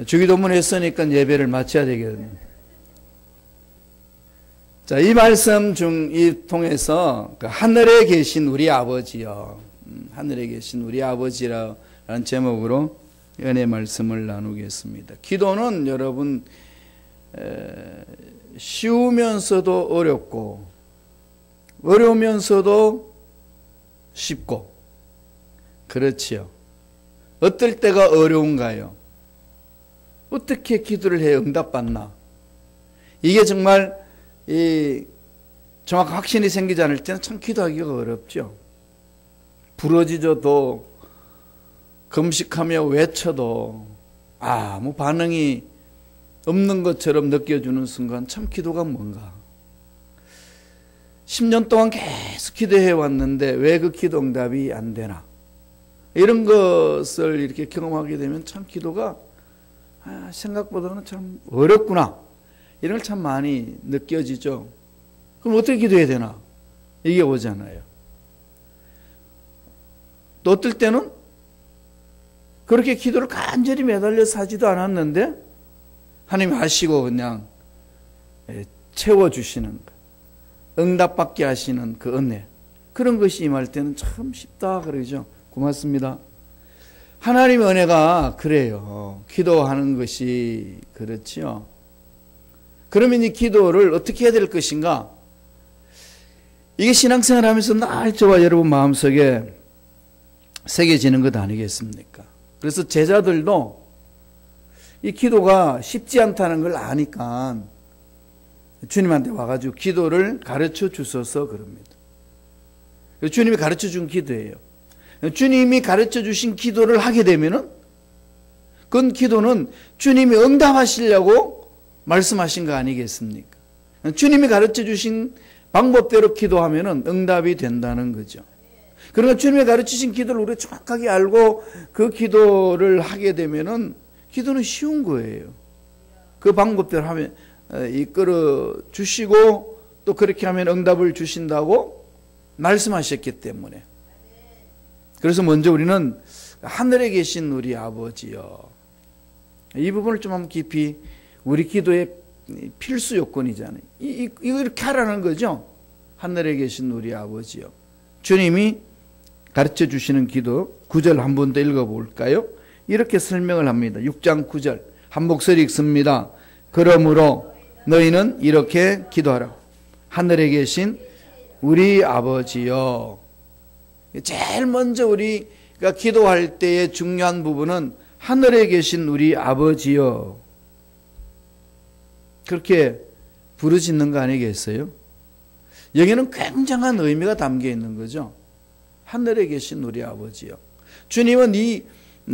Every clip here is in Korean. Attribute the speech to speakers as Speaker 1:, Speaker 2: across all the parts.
Speaker 1: 주기도문 했으니까 예배를 마쳐야 되거든요. 자, 이 말씀 통해서 그 하늘에 계신 우리 아버지요, 하늘에 계신 우리 아버지라는 제목으로 은혜 말씀을 나누겠습니다. 기도는 여러분 쉬우면서도 어렵고 어려우면서도 쉽고 그렇지요. 어떨 때가 어려운가요? 어떻게 기도를 해 응답받나? 이게 정말 정확한 확신이 생기지 않을 때는 참 기도하기가 어렵죠. 부러지져도 금식하며 외쳐도 아무 반응이 없는 것처럼 느껴지는 순간 참 기도가 뭔가. 10년 동안 계속 기도해 왔는데 왜 그 기도 응답이 안 되나? 이런 것을 이렇게 경험하게 되면 참 기도가 생각보다는 참 어렵구나. 이런 걸 참 많이 느껴지죠. 그럼 어떻게 기도해야 되나? 이게 오잖아요. 또 어떨 때는 그렇게 기도를 간절히 매달려서 하지도 않았는데 하나님이 하시고 그냥 채워주시는 것, 응답받게 하시는 그 은혜, 그런 것이 임할 때는 참 쉽다 그러죠. 고맙습니다. 하나님의 은혜가 그래요. 기도하는 것이 그렇지요. 그러면 이 기도를 어떻게 해야 될 것인가? 이게 신앙생활 하면서 날 저와 여러분 마음속에 새겨지는 것 아니겠습니까? 그래서 제자들도 이 기도가 쉽지 않다는 걸 아니까 주님한테 와가지고 기도를 가르쳐 주셔서 그럽니다. 주님이 가르쳐 준 기도예요. 주님이 가르쳐 주신 기도를 하게 되면은 그건 기도는 주님이 응답하시려고 말씀하신 거 아니겠습니까? 주님이 가르쳐 주신 방법대로 기도하면은 응답이 된다는 거죠. 그러니까 주님이 가르쳐 주신 기도를 우리가 정확하게 알고 그 기도를 하게 되면은 기도는 쉬운 거예요. 그 방법대로 하면 이끌어 주시고 또 그렇게 하면 응답을 주신다고 말씀하셨기 때문에. 그래서 먼저 우리는 하늘에 계신 우리 아버지요. 이 부분을 좀 한번 깊이 우리 기도의 필수 요건이잖아요. 이렇게 하라는 거죠. 하늘에 계신 우리 아버지요. 주님이 가르쳐 주시는 기도 9절 한 번 더 읽어볼까요? 이렇게 설명을 합니다. 6장 9절 한 목소리 읽습니다. 그러므로 너희는 이렇게 기도하라. 하늘에 계신 우리 아버지요. 제일 먼저 우리가 기도할 때의 중요한 부분은 하늘에 계신 우리 아버지요. 그렇게 부르짖는 거 아니겠어요? 여기는 굉장한 의미가 담겨 있는 거죠. 하늘에 계신 우리 아버지요. 주님은 이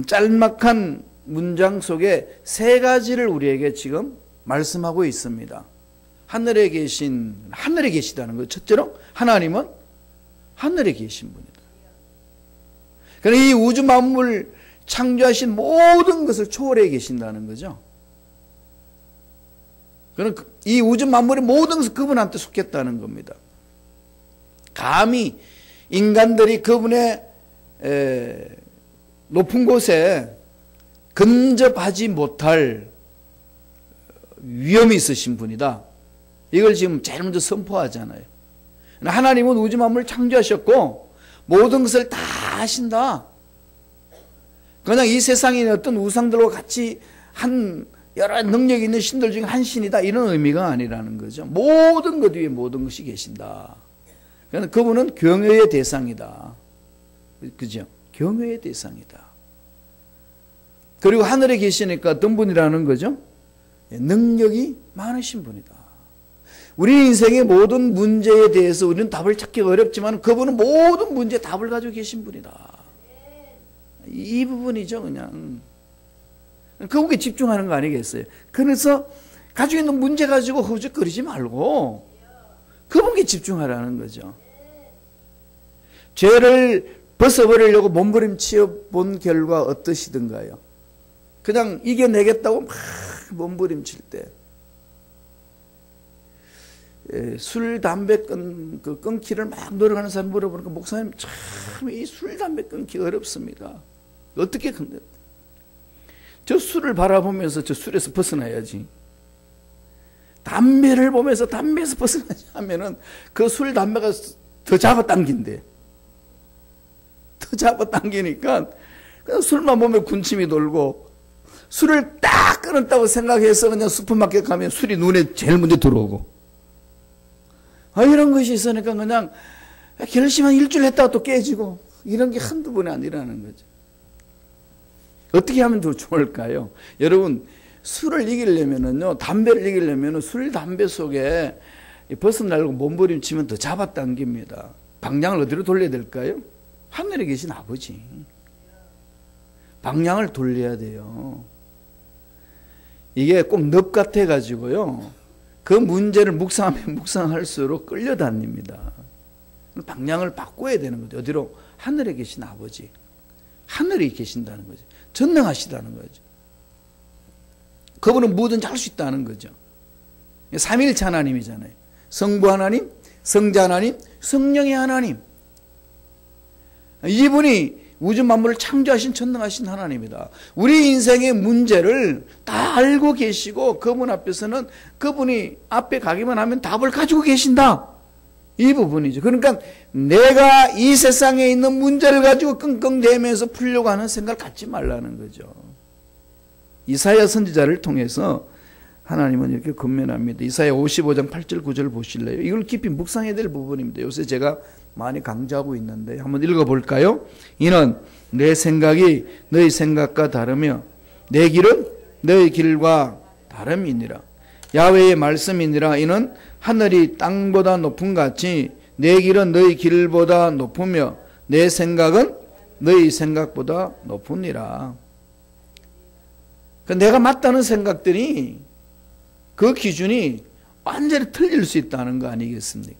Speaker 1: 짤막한 문장 속에 세 가지를 우리에게 지금 말씀하고 있습니다. 하늘에 계시다는 것. 첫째로 하나님은 하늘에 계신 분이다. 그러니까 이 우주 만물 창조하신 모든 것을 초월해 계신다는 거죠. 그러니까 이 우주 만물의 모든 것을 그분한테 속했다는 겁니다. 감히 인간들이 그분의 높은 곳에 근접하지 못할 위험이 있으신 분이다. 이걸 지금 제일 먼저 선포하잖아요. 하나님은 우주 만물을 창조하셨고 모든 것을 다 하신다. 그냥 이 세상에 있는 어떤 우상들과 같이 한 여러 능력이 있는 신들 중에 한 신이다. 이런 의미가 아니라는 거죠. 모든 것 위에 모든 것이 계신다. 그러니까 그분은 경외의 대상이다. 그죠? 경외의 대상이다. 그리고 하늘에 계시니까 어떤 분이라는 거죠? 능력이 많으신 분이다. 우리 인생의 모든 문제에 대해서 우리는 답을 찾기가 어렵지만 그분은 모든 문제에 답을 가지고 계신 분이다. 이 부분이죠, 그냥. 그분께 집중하는 거 아니겠어요? 그래서 가지고 있는 문제 가지고 허우적거리지 말고 그분께 집중하라는 거죠. 죄를 벗어버리려고 몸부림치어 본 결과 어떠시던가요? 그냥 이겨내겠다고 막 몸부림칠 때 술, 담배 끊기를 막 노력하는 사람 물어보니까 목사님 참 이 술, 담배 끊기 어렵습니다. 어떻게 끊는다? 저 술을 바라보면서 저 술에서 벗어나야지. 담배를 보면서 담배에서 벗어나지 하면은 그 술 담배가 더 잡아당긴대. 더 잡아당기니까 그냥 술만 보면 군침이 돌고, 술을 딱 끊었다고 생각해서 그냥 슈퍼마켓 가면 술이 눈에 제일 먼저 들어오고, 이런 것이 있으니까 그냥 결심 한 일주일 했다가 또 깨지고, 이런 게 한두 번이 아니라는 거죠. 어떻게 하면 더 좋을까요? 여러분, 술을 이기려면은요, 담배를 이기려면은 술, 담배 속에 벗어나려고 몸부림치면 더 잡아당깁니다. 방향을 어디로 돌려야 될까요? 하늘에 계신 아버지. 방향을 돌려야 돼요. 이게 꼭 늪 같아가지고요, 그 문제를 묵상하면 묵상할수록 끌려다닙니다. 방향을 바꿔야 되는 거죠. 어디로? 하늘에 계신 아버지. 하늘에 계신다는 거죠. 전능하시다는 거죠. 그분은 뭐든지 할 수 있다는 거죠. 삼위일체 하나님이잖아요. 성부 하나님, 성자 하나님, 성령의 하나님. 이분이 우주 만물을 창조하신 전능하신 하나님이다. 우리 인생의 문제를 다 알고 계시고, 그분 앞에서는 그분이 앞에 가기만 하면 답을 가지고 계신다. 이 부분이죠. 그러니까 내가 이 세상에 있는 문제를 가지고 끙끙대면서 풀려고 하는 생각을 갖지 말라는 거죠. 이사야 선지자를 통해서 하나님은 이렇게 권면합니다. 이사야 55장 8절 9절 보실래요? 이걸 깊이 묵상해야 될 부분입니다. 요새 제가 많이 강조하고 있는데 한번 읽어볼까요? 이는 내 생각이 너희 생각과 다르며 내 길은 너희 길과 다름이니라. 야훼의 말씀이니라. 이는 하늘이 땅보다 높음 같이 내 길은 너희 길보다 높으며 내 생각은 너희 생각보다 높으니라. 내가 맞다는 생각들이, 그 기준이 완전히 틀릴 수 있다는 거 아니겠습니까?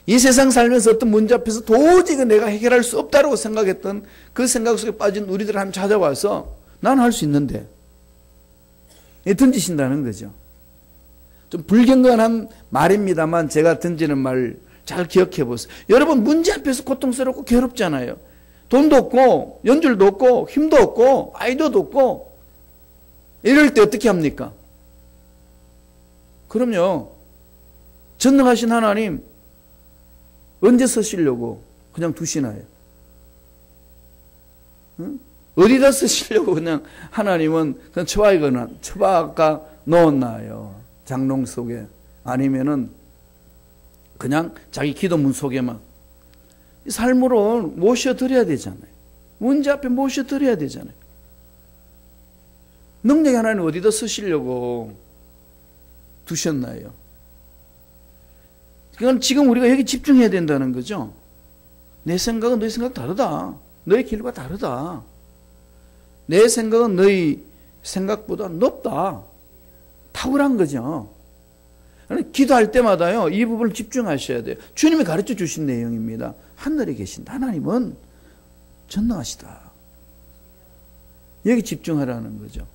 Speaker 1: 이 세상 살면서 어떤 문제 앞에서 도저히 내가 해결할 수 없다고 생각했던 그 생각 속에 빠진 우리들 한번 찾아와서 난 할 수 있는데 던지신다는 거죠. 좀 불경건한 말입니다만 제가 던지는 말 잘 기억해 보세요. 여러분, 문제 앞에서 고통스럽고 괴롭잖아요. 돈도 없고 연줄도 없고 힘도 없고 아이디어도 없고, 이럴 때 어떻게 합니까? 그럼요, 전능하신 하나님 언제 쓰시려고 그냥 두시나요? 응? 어디다 쓰시려고 그냥 하나님은 그냥 처박아 넣었나요? 장롱 속에. 아니면은 그냥 자기 기도문 속에만. 삶으로 모셔드려야 되잖아요. 문제 앞에 모셔드려야 되잖아요. 능력의 하나님 어디다 쓰시려고 두셨나요? 그건 지금 우리가 여기 집중해야 된다는 거죠. 내 생각은 너희 생각 다르다. 너희 길과 다르다. 내 생각은 너희 생각보다 높다. 탁월한 거죠. 기도할 때마다요, 이 부분을 집중하셔야 돼요. 주님이 가르쳐 주신 내용입니다. 하늘에 계신 하나님은 전능하시다. 여기 집중하라는 거죠.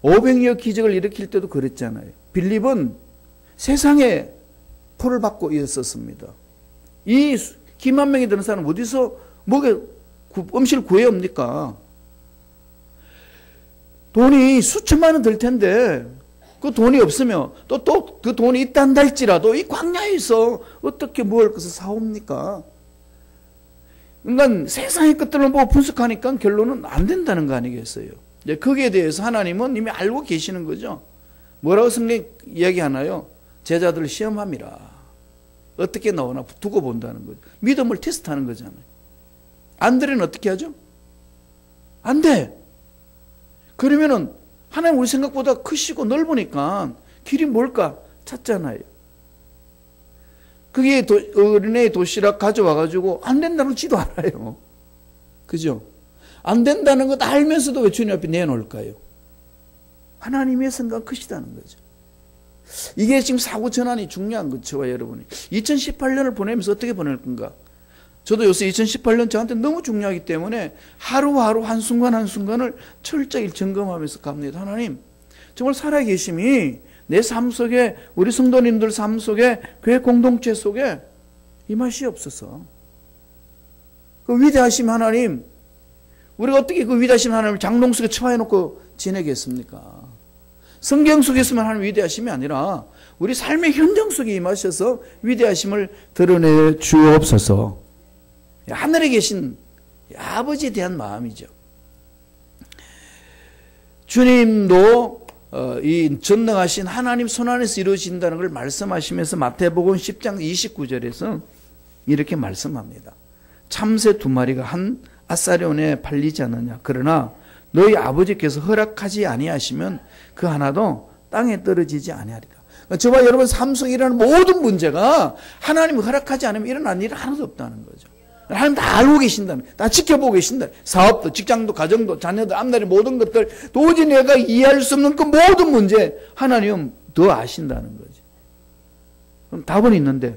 Speaker 1: 500여 기적을 일으킬 때도 그랬잖아요. 빌립은 세상에 포를 받고 있었습니다. 이 기만 명이 되는 사람은 어디서 음식을 구해옵니까? 돈이 수천만 원 들 텐데 그 돈이 없으면 또 그 돈이 있단다 할지라도 이 광야에서 어떻게 먹을 것을 사옵니까? 그러니까 세상의 것들을 보고 분석하니까 결론은 안 된다는 거 아니겠어요? 이제 거기에 대해서 하나님은 이미 알고 계시는 거죠. 뭐라고 성경 이야기하나요? 제자들을 시험함이라. 어떻게 나오나 두고 본다는 거죠. 믿음을 테스트하는 거잖아요. 안 되면 어떻게 하죠? 안 돼. 그러면은 하나님 우리 생각보다 크시고 넓으니까 길이 뭘까 찾잖아요. 그게 어린애의 도시락 가져와가지고 안 된다는 지도 알아요. 그죠? 안 된다는 것 알면서도 왜 주님 앞에 내놓을까요? 하나님의 생각 크시다는 거죠. 이게 지금 사고 전환이 중요한 거죠. 저와 여러분이 2018년을 보내면서 어떻게 보낼 건가? 저도 요새 2018년 저한테 너무 중요하기 때문에 하루하루 한순간 한순간을 철저히 점검하면서 갑니다. 하나님, 정말 살아계심이 내 삶 속에, 우리 성도님들 삶 속에, 교회 공동체 속에 임하시옵소서. 그 위대하심 하나님, 우리가 어떻게 그 위대하심 하나님을 장롱 속에 처해놓고 지내겠습니까? 성경 속에서만 하는 위대하심이 아니라 우리 삶의 현장 속에 임하셔서 위대하심을 드러내 주옵소서. 하늘에 계신 아버지에 대한 마음이죠. 주님도 이 전능하신 하나님 손안에서 이루어진다는 걸 말씀하시면서 마태복음 10장 29절에서 이렇게 말씀합니다. 참새 2마리가 한 아사리온에 팔리지 않느냐. 그러나 너희 아버지께서 허락하지 아니하시면 그 하나도 땅에 떨어지지 아니하리라. 저와 여러분 삶 속에 일어나는 모든 문제가 하나님이 허락하지 않으면 일어나는 일은 하나도 없다는 거죠. 하나님 다 알고 계신다는, 다 지켜보고 계신다. 사업도, 직장도, 가정도, 자녀도, 앞날의 모든 것들, 도저히 내가 이해할 수 없는 그 모든 문제, 하나님은 더 아신다는 거지. 그럼 답은 있는데,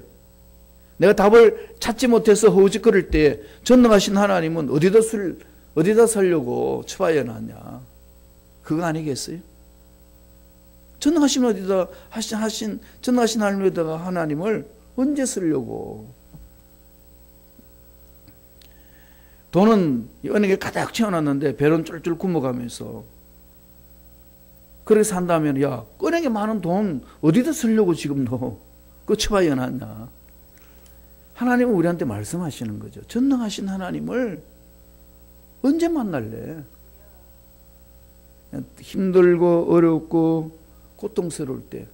Speaker 1: 내가 답을 찾지 못해서 허우적거릴 때, 전능하신 하나님은 어디다 살려고 처하여 놨냐? 그거 아니겠어요? 전능하신 어디다 전능하신 하나님에다가 하나님을 언제 쓰려고? 돈은 은행에 가득 채워놨는데 배는 쫄쫄 굶어가면서 그렇게 산다면 야 은행에 많은 돈 어디다 쓰려고 지금 너 그거 처하여 놨냐? 하나님은 우리한테 말씀하시는 거죠. 전능하신 하나님을 언제 만날래? 힘들고 어렵고 고통스러울 때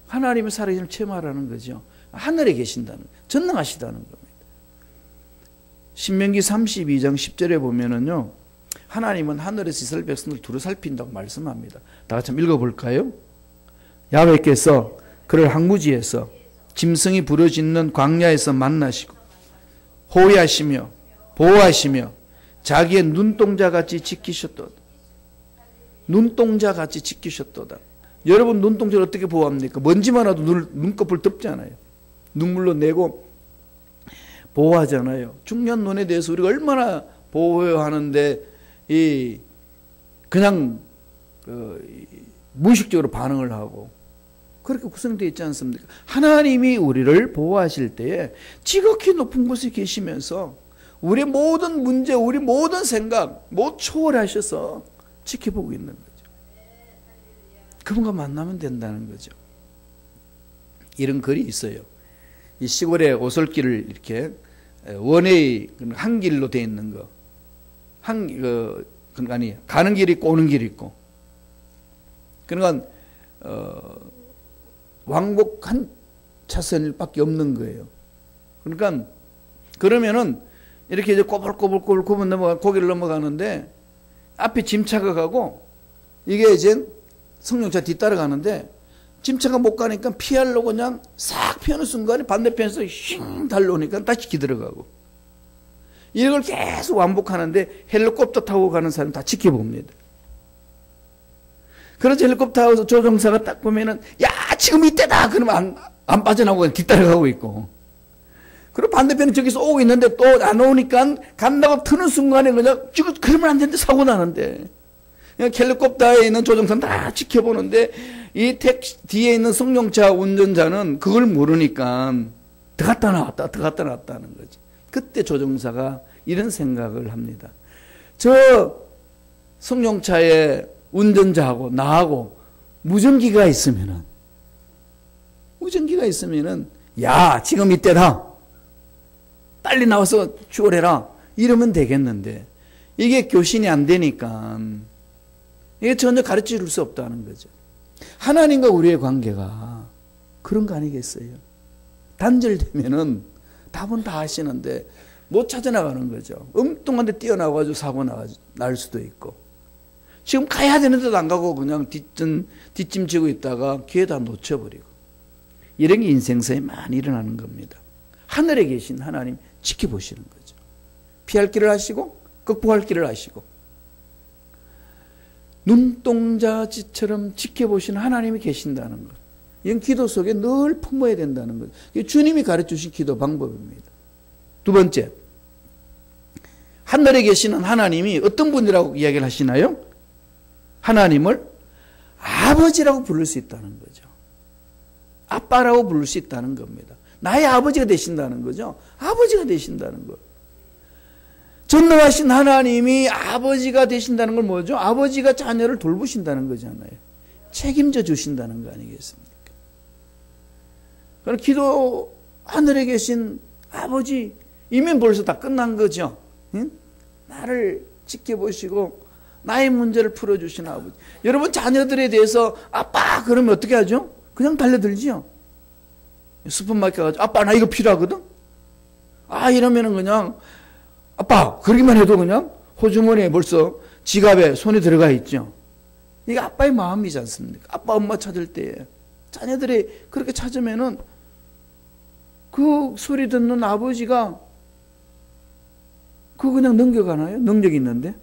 Speaker 1: 하나님의 살아계심을 체험하라는 거죠. 하늘에 계신다는, 전능하시다는 겁니다. 신명기 32장 10절에 보면은요, 하나님은 하늘에서 이스라엘 백성들 두루 살핀다고 말씀합니다. 다 같이 한번 읽어볼까요? 야훼께서 그를 항구지에서 짐승이 부르짖는 광야에서 만나시고 호위하시며 보호하시며 자기의 눈동자같이 지키셨도다. 눈동자같이 지키셨도다. 여러분 눈동자를 어떻게 보호합니까? 먼지만 와도 눈꺼풀 덮잖아요. 눈물로 내고 보호하잖아요. 중요한 눈에 대해서 우리가 얼마나 보호하는데 그냥 무의식적으로 반응을 하고 그렇게 구성되어 있지 않습니까? 하나님이 우리를 보호하실 때에 지극히 높은 곳에 계시면서 우리의 모든 문제, 우리 모든 생각 못 초월하셔서 지켜보고 있는 거죠. 그분과 만나면 된다는 거죠. 이런 글이 있어요. 이 시골의 오솔길을 이렇게 원웨이 한 길로 되어 있는 거, 아니 가는 길이 있고 오는 길이 있고, 그러니까 왕복 한 차선밖에 없는 거예요. 그러니까 그러면은 이렇게 이제 꼬불꼬불 고개를 넘어가는데 앞에 짐차가 가고 이게 이제 승용차 뒤따라가는데 짐차가 못 가니까 피하려고 그냥 싹 피하는 순간에 반대편에서 힝 달려오니까 다시 기들어가고 이걸 계속 완복하는데 헬리콥터 타고 가는 사람 다 지켜봅니다. 그래서 헬리콥터 타고서 조종사가 딱 보면은 야 지금 이때다 그러면 안 빠져나오고 뒤따라가고 있고 그리고 반대편에 저기서 오고 있는데 또 안 오니까 간다고 트는 순간에 그냥 지금 그러면 안 되는데 사고 나는데 헬리콥터에 있는 조종사는 다 지켜보는데 이 뒤에 있는 승용차 운전자는 그걸 모르니까 들어갔다 나왔다 하는 거지. 그때 조종사가 이런 생각을 합니다. 저 승용차의 운전자하고 나하고 무전기가 있으면은 야 지금 이때다 빨리 나와서 추월해라 이러면 되겠는데 이게 교신이 안 되니까 이게 전혀 가르쳐 줄 수 없다는 거죠. 하나님과 우리의 관계가 그런 거 아니겠어요? 단절되면은 답은 다 하시는데 못 찾아나가는 거죠. 엉뚱한 데 뛰어나가지고 사고 날 수도 있고 지금 가야 되는데도 안 가고 그냥 뒷짐 지고 있다가 기회 다 놓쳐버리고 이런 게 인생사에 많이 일어나는 겁니다. 하늘에 계신 하나님 지켜보시는 거죠. 피할 길을 아시고 극복할 길을 아시고 눈동자처럼 지켜보시는 하나님이 계신다는 것. 이건 기도 속에 늘 품어야 된다는 것. 이게 주님이 가르쳐주신 기도 방법입니다. 두 번째, 하늘에 계시는 하나님이 어떤 분이라고 이야기를 하시나요? 하나님을 아버지라고 부를 수 있다는 거죠. 아빠라고 부를 수 있다는 겁니다. 나의 아버지가 되신다는 거죠. 아버지가 되신다는 거. 전능하신 하나님이 아버지가 되신다는 건 뭐죠? 아버지가 자녀를 돌보신다는 거잖아요. 책임져 주신다는 거 아니겠습니까? 그럼 기도 하늘에 계신 아버지이면 벌써 다 끝난 거죠. 응? 나를 지켜보시고 나의 문제를 풀어주신 아버지. 여러분 자녀들에 대해서 아빠 그러면 어떻게 하죠? 그냥 달려들지요. 슈퍼마켓 가서 아빠 나 이거 필요하거든. 이러면은 그냥 아빠 그러기만 해도 그냥 호주머니에 벌써 지갑에 손이 들어가 있죠. 이게 아빠의 마음이지 않습니까? 아빠 엄마 찾을 때 자녀들이 그렇게 찾으면은 그 소리 듣는 아버지가 그거 그냥 넘겨가나요? 능력이 있는데.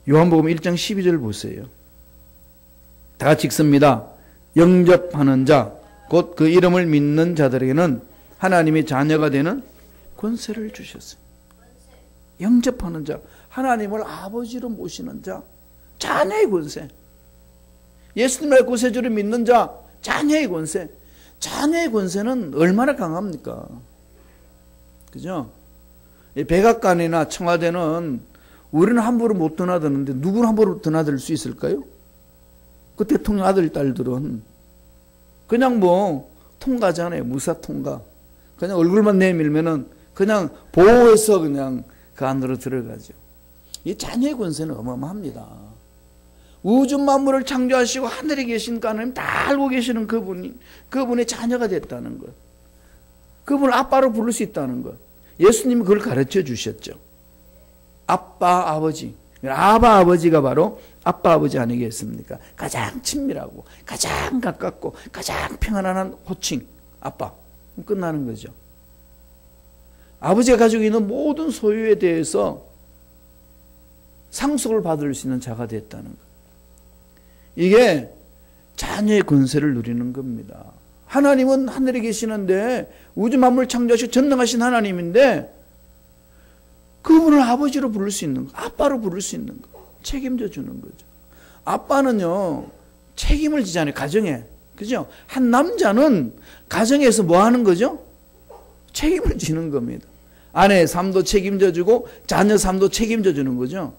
Speaker 1: 요한복음 1장 12절 보세요. 다 같이 읽습니다. 영접하는 자, 곧 그 이름을 믿는 자들에게는 하나님의 자녀가 되는 권세를 주셨어요. 영접하는 자, 하나님을 아버지로 모시는 자, 자녀의 권세. 예수님의 구세주를 믿는 자, 자녀의 권세. 자녀의 권세는 얼마나 강합니까? 그죠? 백악관이나 청와대는 우리는 함부로 못 드나드는데 누구는 함부로 드나들 수 있을까요? 그 대통령 아들, 딸들은 그냥 뭐 통과잖아요. 무사 통과. 그냥 얼굴만 내밀면은 그냥 보호해서 그냥 그 안으로 들어가죠. 이 자녀의 권세는 어마어마합니다. 우주 만물을 창조하시고 하늘에 계신 하나님 다 알고 계시는 그분의 자녀가 됐다는 것. 그분을 아빠로 부를 수 있다는 것. 예수님이 그걸 가르쳐 주셨죠. 아빠, 아버지. 아바, 아버지가 바로 아빠, 아버지 아니겠습니까? 가장 친밀하고 가장 가깝고 가장 평안한 호칭. 아빠. 끝나는 거죠. 아버지가 가지고 있는 모든 소유에 대해서 상속을 받을 수 있는 자가 됐다는 것. 이게 자녀의 권세를 누리는 겁니다. 하나님은 하늘에 계시는데 우주 만물을 창조하시고 전능하신 하나님인데 그분을 아버지로 부를 수 있는 거, 아빠로 부를 수 있는 거, 책임져 주는 거죠. 아빠는요 책임을 지잖아요. 가정에. 그죠? 한 남자는 가정에서 뭐 하는 거죠? 책임을 지는 겁니다. 아내의 삶도 책임져 주고 자녀 삶도 책임져 주는 거죠.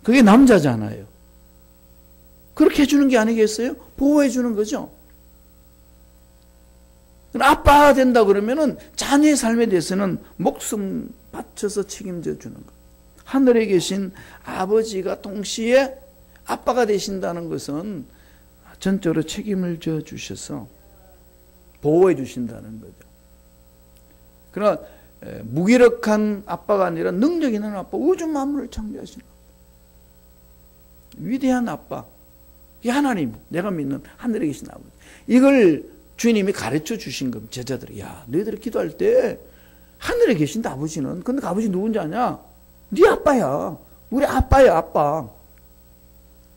Speaker 1: 그게 남자잖아요. 그렇게 해주는 게 아니겠어요? 보호해 주는 거죠. 아빠가 된다 그러면은 자녀의 삶에 대해서는 목숨 바쳐서 책임져 주는 것. 하늘에 계신 아버지가 동시에 아빠가 되신다는 것은 전적으로 책임을 져 주셔서 보호해 주신다는 거죠. 그러나 무기력한 아빠가 아니라 능력 있는 아빠, 우주 만물을 창조하시는 아빠. 위대한 아빠. 이 하나님, 내가 믿는 하늘에 계신 아버지. 이걸 주님이 가르쳐 주신 겁니다. 제자들이. 야, 너희들이 기도할 때 하늘에 계신 아버지는, 근데 그 아버지 누군지 아냐? 네 아빠야. 우리 아빠야, 아빠.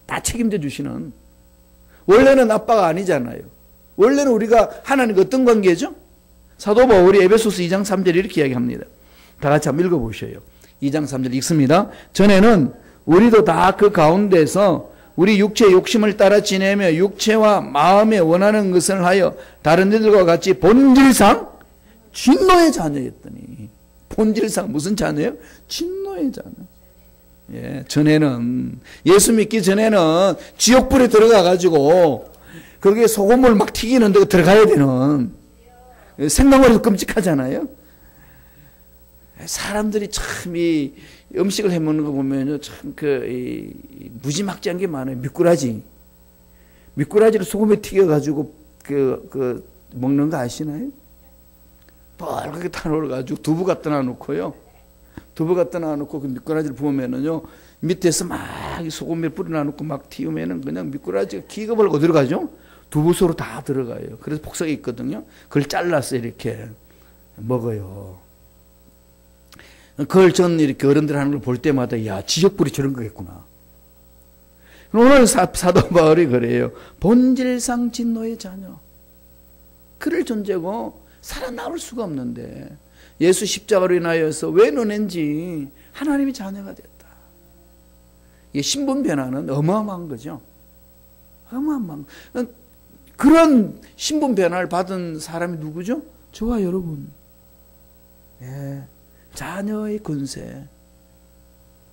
Speaker 1: 다 책임져 주시는. 원래는 아빠가 아니잖아요. 원래는 우리가 하나님과 어떤 관계죠? 사도 바울이 에베소서 2장 3절 이렇게 이야기합니다. 다 같이 한번 읽어보셔요. 2장 3절 읽습니다. 전에는 우리도 다 그 가운데서 우리 육체의 욕심을 따라 지내며 육체와 마음에 원하는 것을 하여 다른 이들과 같이 본질상 진노의 자녀였더니. 본질상 무슨 자녀예요? 진노의 자녀. 예, 전에는 예수 믿기 전에는 지옥불에 들어가가지고 거기에 소금물 막 튀기는 데 들어가야 되는, 생각만 해도 끔찍하잖아요. 사람들이 참 이 음식을 해 먹는 거 보면요, 참 무지막지한 게 많아요. 미꾸라지를 소금에 튀겨가지고 먹는 거 아시나요? 빨갛게 타놓아가지고 두부 갖다 놔놓고요. 두부 갖다 놔놓고 그 미꾸라지를 부으면은요, 밑에서 막 소금에 뿌려놔놓고 막 튀우면은 그냥 미꾸라지가 기가 벌고 들어가죠. 두부소로 다 들어가요. 그래서 폭삭이 있거든요. 그걸 잘라서 이렇게 먹어요. 그걸 전 이렇게 어른들 하는 걸 볼 때마다, 야, 지역불이 저런 거겠구나. 오늘 사도 바울이 그래요. 본질상 진노의 자녀. 그럴 존재고 살아나올 수가 없는데 예수 십자가로 인하여서 왜 너넨지 하나님의 자녀가 됐다. 이 신분 변화는 어마어마한 거죠. 어마어마한 거. 그런 신분 변화를 받은 사람이 누구죠? 저와 여러분. 예, 자녀의 권세.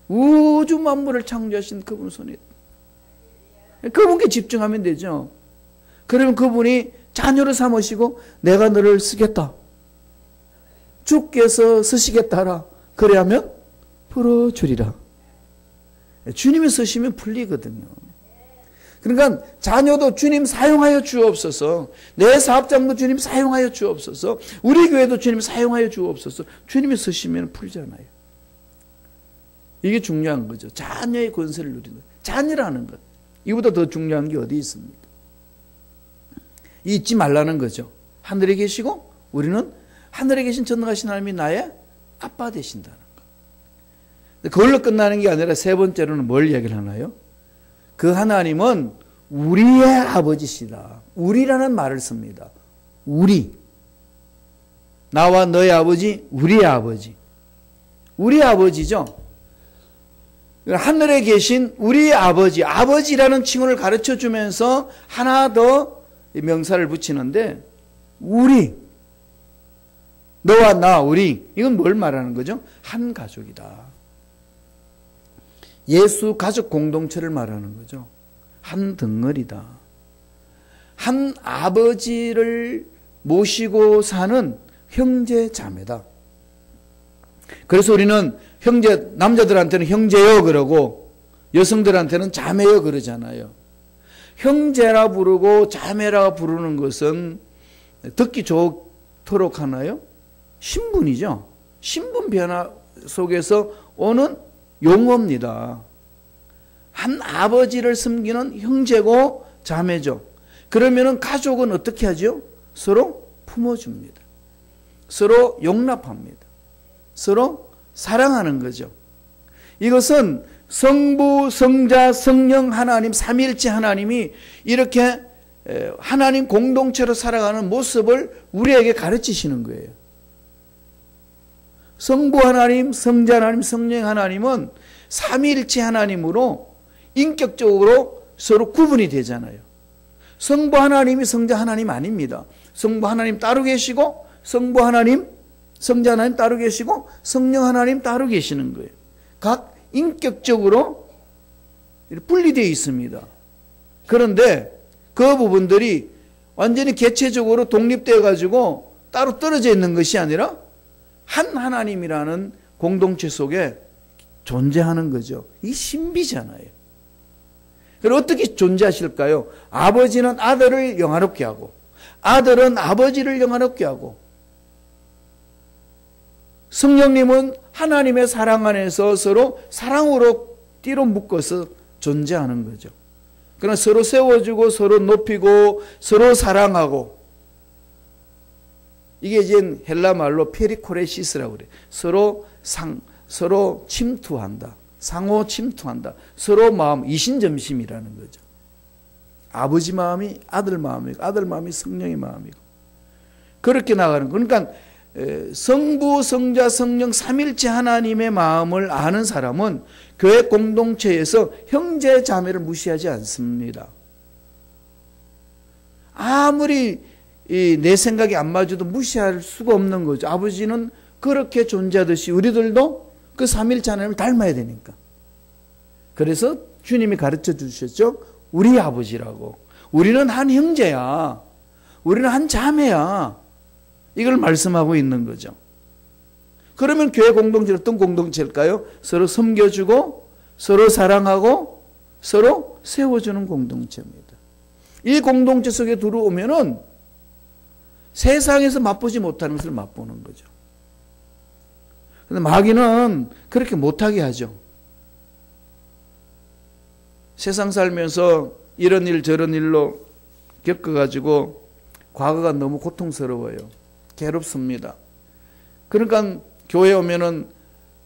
Speaker 1: 우주 만물을 창조하신 그분 손에 그분께 집중하면 되죠. 그러면 그분이 자녀를 삼으시고 내가 너를 쓰겠다. 주께서 쓰시겠다라. 그래 하면 풀어주리라. 주님이 쓰시면 풀리거든요. 그러니까 자녀도 주님 사용하여 주옵소서. 내 사업장도 주님 사용하여 주옵소서. 우리 교회도 주님 사용하여 주옵소서. 주님이 쓰시면 풀잖아요. 이게 중요한 거죠. 자녀의 권세를 누리는 것. 자녀라는 것. 이보다 더 중요한 게 어디 있습니까? 잊지 말라는 거죠. 하늘에 계시고 우리는 하늘에 계신 전능하신 하나님이 나의 아빠 되신다는 것. 그걸로 끝나는 게 아니라 세 번째로는 뭘 이야기를 하나요? 그 하나님은 우리의 아버지시다. 우리라는 말을 씁니다. 우리. 나와 너의 아버지, 우리의 아버지. 우리의 아버지죠. 하늘에 계신 우리의 아버지, 아버지라는 칭호를 가르쳐 주면서 하나 더 명사를 붙이는데 우리, 너와 나, 우리, 이건 뭘 말하는 거죠? 한 가족이다. 예수 가족 공동체를 말하는 거죠. 한 덩어리다. 한 아버지를 모시고 사는 형제 자매다. 그래서 우리는 형제, 남자들한테는 형제여 그러고 여성들한테는 자매여 그러잖아요. 형제라 부르고 자매라 부르는 것은 듣기 좋도록 하나요? 신분이죠. 신분 변화 속에서 오는 용어입니다. 한 아버지를 섬기는 형제고 자매죠. 그러면은 가족은 어떻게 하죠? 서로 품어줍니다. 서로 용납합니다. 서로 사랑하는 거죠. 이것은 성부, 성자, 성령 하나님, 삼위일체 하나님이 이렇게 하나님 공동체로 살아가는 모습을 우리에게 가르치시는 거예요. 성부 하나님, 성자 하나님, 성령 하나님은 삼위일체 하나님으로 인격적으로 서로 구분이 되잖아요. 성부 하나님이 성자 하나님 아닙니다. 성부 하나님 따로 계시고 성부 하나님, 성자 하나님 따로 계시고 성령 하나님 따로 계시는 거예요. 각 인격적으로 분리되어 있습니다. 그런데 그 부분들이 완전히 개체적으로 독립되어 가지고 따로 떨어져 있는 것이 아니라 한 하나님이라는 공동체 속에 존재하는 거죠. 이 신비잖아요. 그럼 어떻게 존재하실까요? 아버지는 아들을 영화롭게 하고 아들은 아버지를 영화롭게 하고 성령님은 하나님의 사랑 안에서 서로 사랑으로 띠로 묶어서 존재하는 거죠. 그러나 서로 세워주고 서로 높이고 서로 사랑하고 이게 이제 헬라 말로 페리코레시스라고 그래요. 서로 침투한다. 상호 침투한다. 서로 마음, 이신점심이라는 거죠. 아버지 마음이 아들 마음이고 아들 마음이 성령의 마음이고 그렇게 나가는 거. 그러니까 성부, 성자, 성령 삼일체 하나님의 마음을 아는 사람은 교회 공동체에서 형제 자매를 무시하지 않습니다. 아무리 내 생각이 안 맞아도 무시할 수가 없는 거죠. 아버지는 그렇게 존재하듯이 우리들도 그 삼일체 하나님을 닮아야 되니까. 그래서 주님이 가르쳐 주셨죠. 우리 아버지라고. 우리는 한 형제야. 우리는 한 자매야. 이걸 말씀하고 있는 거죠. 그러면 교회 공동체는 어떤 공동체일까요? 서로 섬겨주고 서로 사랑하고 서로 세워주는 공동체입니다. 이 공동체 속에 들어오면은 세상에서 맛보지 못하는 것을 맛보는 거죠. 그런데 마귀는 그렇게 못하게 하죠. 세상 살면서 이런 일 저런 일로 겪어가지고 과거가 너무 고통스러워요. 괴롭습니다. 그러니까 교회 오면은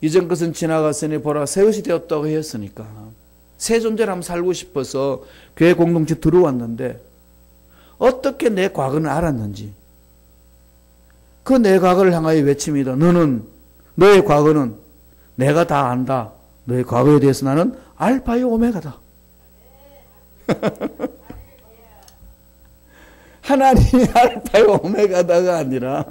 Speaker 1: 이전 것은 지나갔으니 보라 새 것이 되었다고 했으니까 새 존재를 한번 살고 싶어서 교회 공동체 들어왔는데 어떻게 내 과거는 알았는지 그 내 과거를 향하여 외칩니다. 너의 과거는 내가 다 안다. 너의 과거에 대해서 나는 알파요 오메가다. 하나님이 알파요 오메가다가 아니라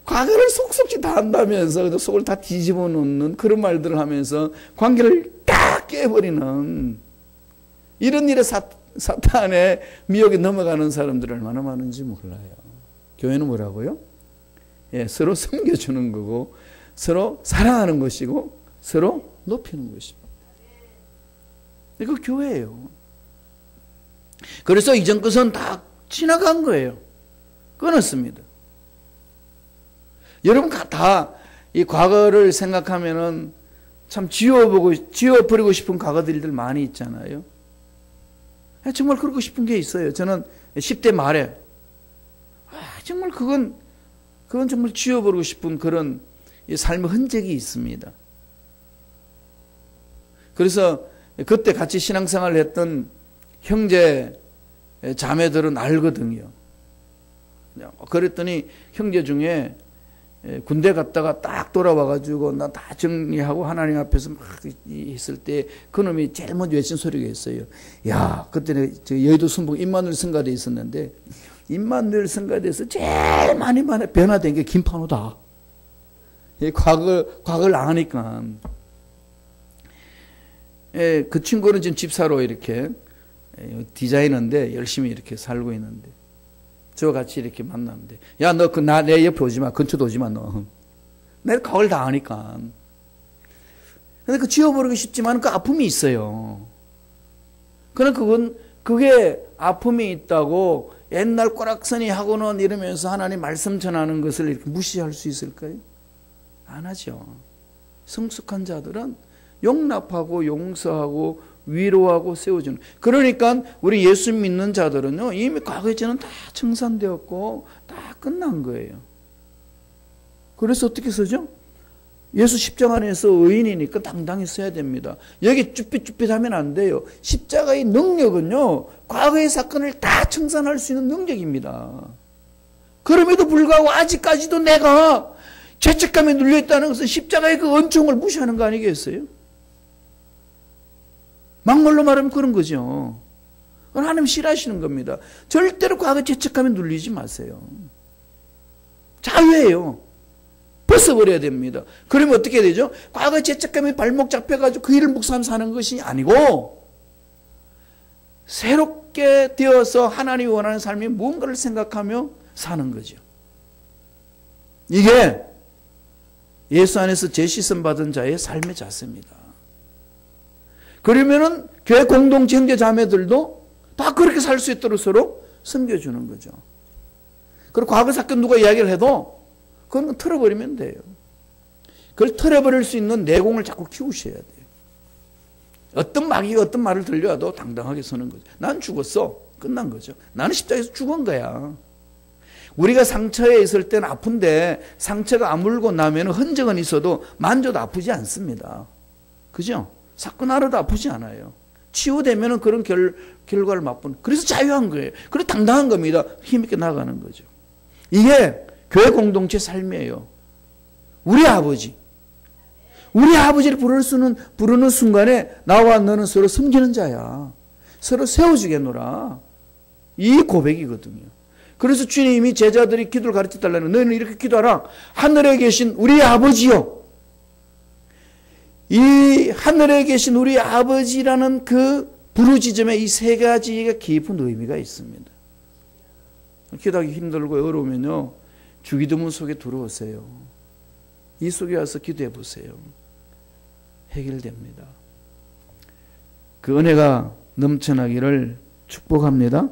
Speaker 1: 과거를 속속지 다 한다면서 속을 다 뒤집어 놓는 그런 말들을 하면서 관계를 딱 깨버리는 이런 일에 사탄의 미혹에 넘어가는 사람들 얼마나 많은지 몰라요. 교회는 뭐라고요? 예, 서로 섬겨주는 거고 서로 사랑하는 것이고 서로 높이는 것입니다. 이거 교회예요. 그래서 이전 것은 다 지나간 거예요. 끊었습니다. 여러분 다 이 과거를 생각하면은 참 지워버리고 싶은 과거들이 많이 있잖아요. 정말 그러고 싶은 게 있어요. 저는 10대 말에 정말 그건 정말 지워버리고 싶은 그런 삶의 흔적이 있습니다. 그래서 그때 같이 신앙생활을 했던 형제 자매들은 알거든요. 그랬더니 형제 중에 군대 갔다가 딱 돌아와가지고 나 다 정리하고 하나님 앞에서 막 있을 때 그놈이 제일 먼저 외친 소리가 있어요. 야, 그때는 여의도 순복 임마누엘 성가대에 있었는데 임마누엘 성가대에서 제일 많이 변화된 게 김판호다. 과거를 아니까. 그 친구는 지금 집사로 이렇게 디자이너인데 열심히 이렇게 살고 있는데 저와 같이 이렇게 만났는데 야, 너 내 옆에 오지 마. 근처도 오지 마, 너. 내가 과거를 다 아니까. 근데 그 지워버리기 쉽지만 그 아픔이 있어요. 그러나 그게 아픔이 있다고 옛날 꼬락서니 하고는 이러면서 하나님 말씀 전하는 것을 이렇게 무시할 수 있을까요? 안 하죠. 성숙한 자들은 용납하고 용서하고 위로하고 세워주는. 그러니까 우리 예수 믿는 자들은요, 이미 과거의 죄는 다 청산되었고 다 끝난 거예요. 그래서 어떻게 쓰죠? 예수 십자가 안에서 의인이니까 당당히 써야 됩니다. 여기 쭈삣쭈삣하면 안 돼요. 십자가의 능력은요, 과거의 사건을 다 청산할 수 있는 능력입니다. 그럼에도 불구하고 아직까지도 내가 죄책감에 눌려있다는 것은 십자가의 그 은총을 무시하는 거 아니겠어요? 막말로 말하면 그런 거죠. 하나님 싫어하시는 겁니다. 절대로 과거 죄책감에 눌리지 마세요. 자유예요. 벗어버려야 됩니다. 그러면 어떻게 되죠? 과거 죄책감에 발목 잡혀가지고 그 일을 묵상하며 사는 것이 아니고 새롭게 되어서 하나님이 원하는 삶이 무언가를 생각하며 사는 거죠. 이게 예수 안에서 재시선 받은 자의 삶의 자세입니다. 그러면은 교회 공동체 형제 자매들도 다 그렇게 살 수 있도록 서로 섬겨주는 거죠. 그리고 과거 사건 누가 이야기를 해도 그건 털어버리면 돼요. 그걸 털어버릴 수 있는 내공을 자꾸 키우셔야 돼요. 어떤 마귀가 어떤 말을 들려도 당당하게 서는 거죠. 난 죽었어. 끝난 거죠. 나는 십자가에서 죽은 거야. 우리가 상처에 있을 때는 아픈데 상처가 아물고 나면 흔적은 있어도 만져도 아프지 않습니다. 그죠? 사건 하나도 아프지 않아요. 치유되면 그런 결과를 맛보는. 그래서 자유한 거예요. 그래서 당당한 겁니다. 힘있게 나가는 거죠. 이게 교회 공동체 삶이에요. 우리 아버지를 부르는 순간에 나와 너는 서로 섬기는 자야. 서로 세워주겠노라. 이 고백이거든요. 그래서 주님이 제자들이 기도를 가르쳐달라는, 너희는 이렇게 기도하라. 하늘에 계신 우리 아버지요. 이 하늘에 계신 우리 아버지라는 그 부르짖음에 이 세 가지가 깊은 의미가 있습니다. 기도하기 힘들고 어려우면요, 주기도문 속에 들어오세요. 이 속에 와서 기도해 보세요. 해결됩니다. 그 은혜가 넘쳐나기를 축복합니다.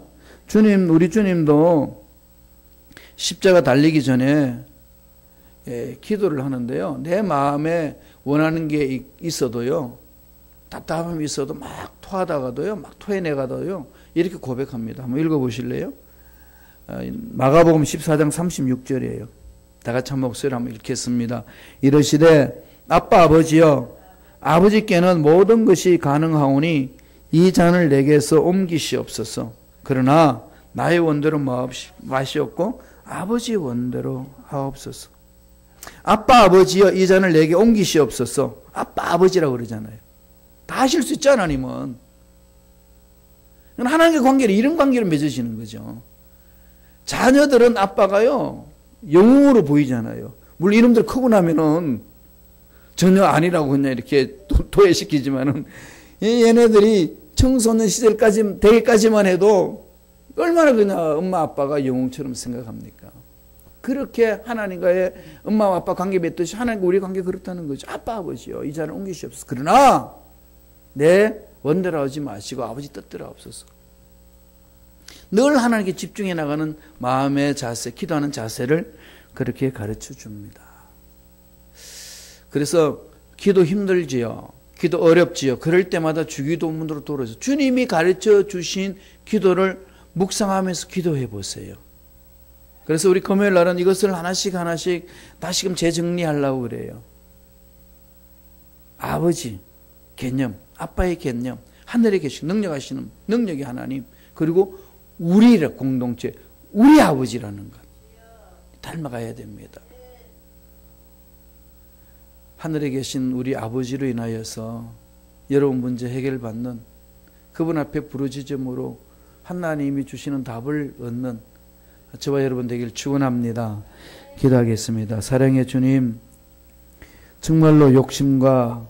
Speaker 1: 우리 주님도 십자가 달리기 전에 기도를 하는데요. 내 마음에 원하는 게 있어도요, 답답함이 있어도 막 토하다가도요, 막 토해내가도요, 이렇게 고백합니다. 한번 읽어보실래요? 마가복음 14장 36절이에요. 다 같이 한 목소리로 한번 읽겠습니다. 이르시되 아빠 아버지여, 아버지께는 모든 것이 가능하오니 이 잔을 내게서 옮기시옵소서. 그러나 나의 원대로 마시옵고 아버지의 원대로 하옵소서. 아빠 아버지여, 이 잔을 내게 옮기시옵소서. 아빠 아버지라고 그러잖아요. 다 하실 수 있죠, 하나님은. 하나님과 관계를 이런 관계로 맺으시는 거죠. 자녀들은 아빠가요, 영웅으로 보이잖아요. 물론 이놈들 크고 나면은 전혀 아니라고 그냥 이렇게 도외시키지만은 얘네들이 청소년 시절까지 되기까지만 해도 얼마나 그냥 엄마 아빠가 영웅처럼 생각합니까? 그렇게 하나님과의 엄마 아빠 관계 맺듯이 하나님과 우리 관계 그렇다는 거죠. 아빠 아버지요, 이 자는 옮기시옵소서. 그러나 내 원대로 하지 마시고 아버지 뜻대로 하옵소서. 늘 하나님께 집중해 나가는 마음의 자세, 기도하는 자세를 그렇게 가르쳐 줍니다. 그래서 기도 힘들지요. 기도 어렵지요. 그럴 때마다 주기도문으로 돌아서 주님이 가르쳐 주신 기도를 묵상하면서 기도해 보세요. 그래서 우리 금요일 날은 이것을 하나씩 다시금 재정리하려고 그래요. 아버지 개념, 아빠의 개념, 하늘에 계신 능력하시는 능력의 하나님, 그리고 우리의 공동체, 우리 아버지라는 것 닮아가야 됩니다. 하늘에 계신 우리 아버지로 인하여서 여러분 문제 해결받는, 그분 앞에 부르짖음으로 하나님이 주시는 답을 얻는 저와 여러분 되길 축원합니다. 기도하겠습니다. 사랑의 주님, 정말로 욕심과